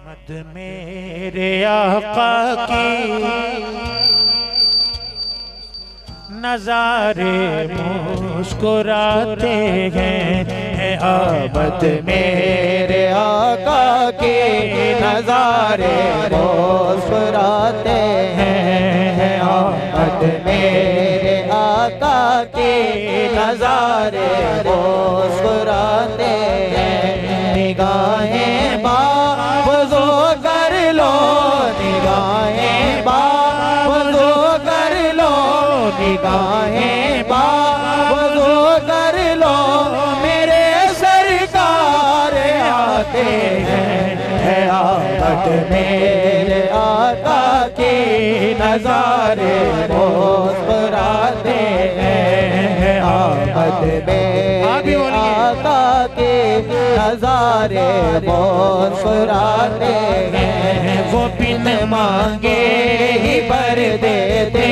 मद मेरे आका की नजारे मुस्कुराते हैं, आमद मेरे आका के नजारे मुस्कुराते हैं, आमद मेरे आका के नजारे मुस्कुराते हैं। निगाहें बावज़ो कर लो, निगाहें बावज़ो कर लो, निगाहें बावज़ो कर लो, मेरे सरकार आते हैं, आमद मेरे आका के नजारे मुस्कुराते हैं, आमद मेरे आका के नजारे मुस्कुराते हैं। वो बिन मांगे ही भर देते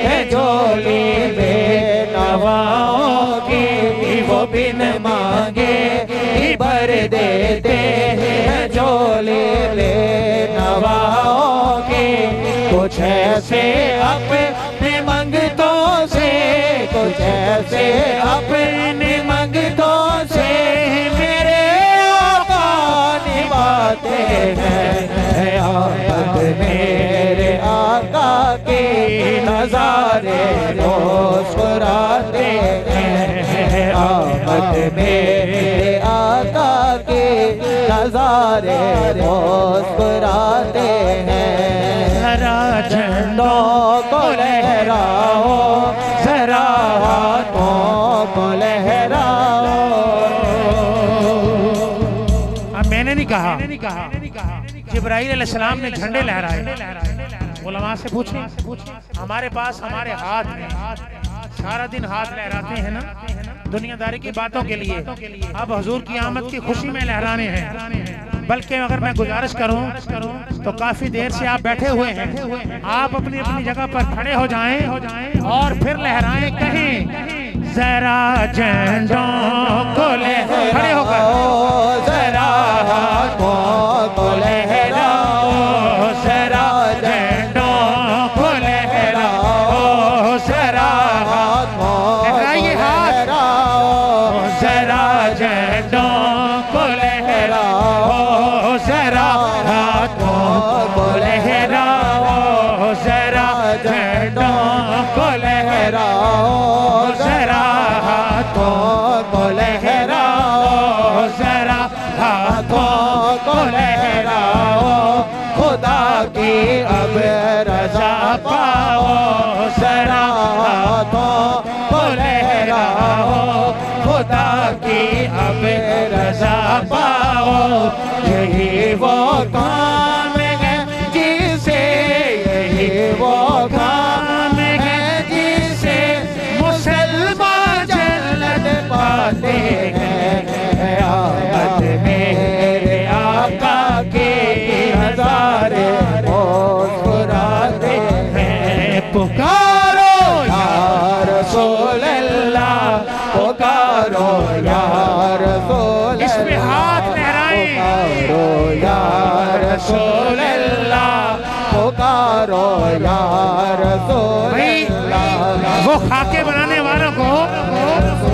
हैं झोली में नवाओं की, वो बिन मांगे ही भर देते हैं झोली में नवाओं की। कुछ ऐसे अपने मंगतों से, कुछ ऐसे अपने मंगतों से मेरे आका निभाते हैं, आमद मेरे आका के नजारे मुस्कुराते हैं, आमद मेरे आका के नजारे मुस्कुराते हैं। जरा झंडों को लहराओ, जरा हाथों को लहराओ। अब मैंने नहीं कहा, जिब्राइल अलैहिस्सलाम ने झंडे लहराए। उलमा से पूछें, हमारे पास हमारे हाथ में सारा दिन हाथ लहराते हैं ना दुनियादारी की बातों के लिए, अब हुजूर की आमद की खुशी में लहराने हैं। बल्कि अगर मैं गुजारिश करूं तो काफी देर से आप बैठे हुए हैं, आप अपनी अपनी जगह पर खड़े हो जाएं और फिर लहराएं कहीं जरा झंडों को खड़े होकर, जरा हाथों को लहराओ, जरा झंडों को लहराओ, जरा हाथों लहराइए, हाथ जरा झंडों को लहराओ, जरा हाथों को लहराओ, जरा झंडों को लहराओ, जरा हाथों को लहराओ, जरा हाथों को लहराओ, खुदा की अब रज़ा पाओ, जरा हाथों को लहराओ, खुदा की अब रज़ा पाओ। यही वो काम है जिसे, यही वो काम है जिसे मुसलमान जन्नत पाते हैं, आमद मेरे आका के नजारे मुस्कुराते हैं। पुकारो या रसूल अल्लाह, पुकारो या रसूल, इसमें हाथ लहराएं, पुकारो या रसूल अल्लाह, पुकारो या रसूल अल्लाह। वो खाके बनाने वालों को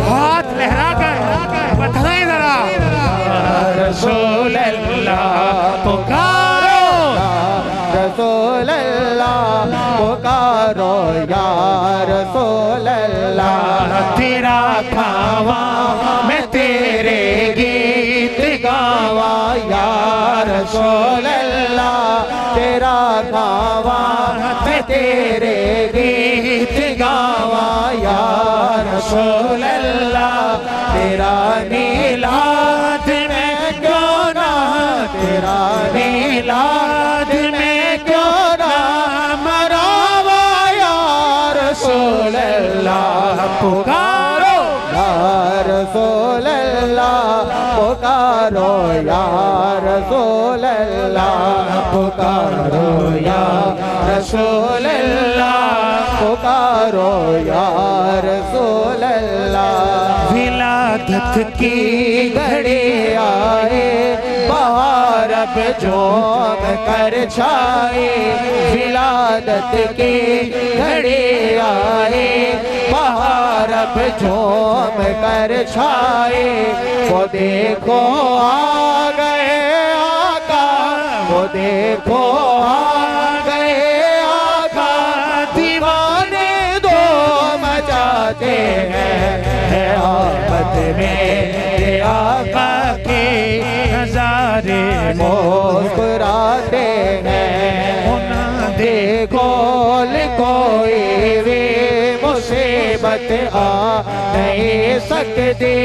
हाथ लहरा कर बताएं जरा, रसूल अल्लाह पुकारो, रसूल अल्लाह पुकारो या रसूल अल्लाह। तेरा खावा मैं तेरे गीत गावा या रसूल अल्लाह, तेरा खावा मैं तेरे गीत गावा या रसूल अल्लाह। तेरा नीलाद में क्यों ना, तेरा नीलाद में क्यों ना मरावा या रसूल अल्लाह। पुकारो या रसूल अल्लाह, पुकारो या रसूल अल्लाह, पुकारो या रसूल अल्लाह, पुकारो या रसूल अल्लाह। विलादत की घड़ी आए, बहार रब झूम कर छाए, विलादत के घड़े आए, रब झूम कर छाए। वो देखो आ गए आका, वो देखो आ गए आका, दीवाने दो मचाते हैं आफत में आका के नजारे मुस्कुराते हैं। उन देखो कोई वे मुसीबत आ नहीं सकती।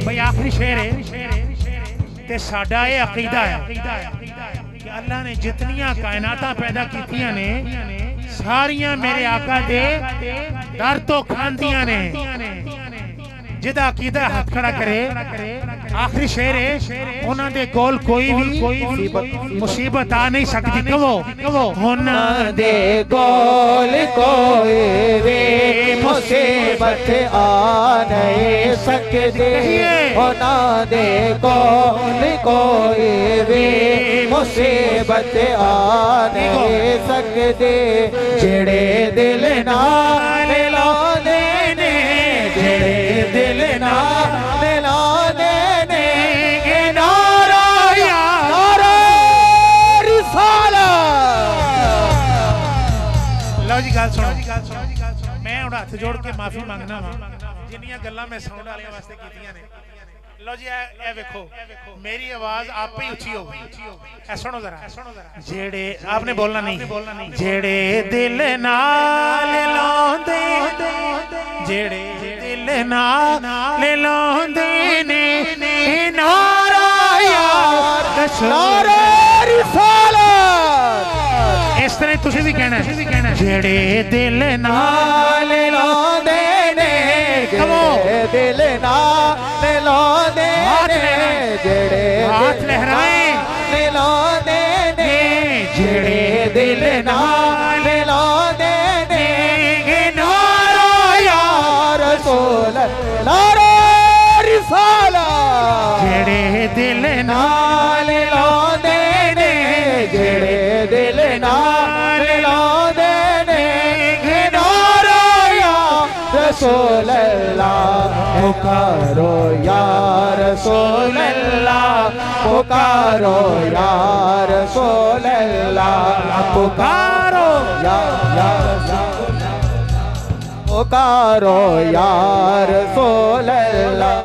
भाई आखिरी शेर है ते साडा ये अकीदा है कि अल्लाह ने जितनियां कायनातां पैदा कीतियां ने सारियां मेरे आका दे दर तो खांदियां ने। जिदा अकीदा हाथ खड़ा करे, आखिरी शेर है उन्हां दे कोल कोई भी मुसीबत आ नहीं सकती। कहो उन्हां दे कोल कोई भी मुसीबत आ नहीं सकती। उन्हां दे कोल कोई भी मुसीबत आ नहीं सकती। जेड़े दिल नाल लांदे ने, जेड़े दिल नाल लांदे ने, नारा रिसालत। लो जी गल सुनो, मैं हुण हाथ जोड़ के माफी मांगना वा जिन्नियां गल्लां मैं साउंड वाले वास्ते कीतियां ने। लो जी ए देखो मेरी आवाज आप ही ऊंची हो गई। सुनो जरा, जेड़े आपने बोलना नहीं, जेड़े दिल नाल लांदे, जेड़े दिल नाल लांदे ने, नारा नारा रिसालत। इस तरह तुसी भी कहना है, जेड़े दिल नाल लांदे ने, जेड़े दिल नाल लांदे ने, जेड़े हाथ लहराए लांदे ने, जेड़े दिल नाल लांदे ने, नारा या रसूल नारा रिसालत। जेड़े दिल नाल लांदे ने, जेड़े दिल नाल लांदे ने, नारा या रसूल अल्लाह। पुकारो या रसूल अल्लाह, पुकारो या रसूल अल्लाह, पुकारो या पुकारो या रसूल अल्लाह।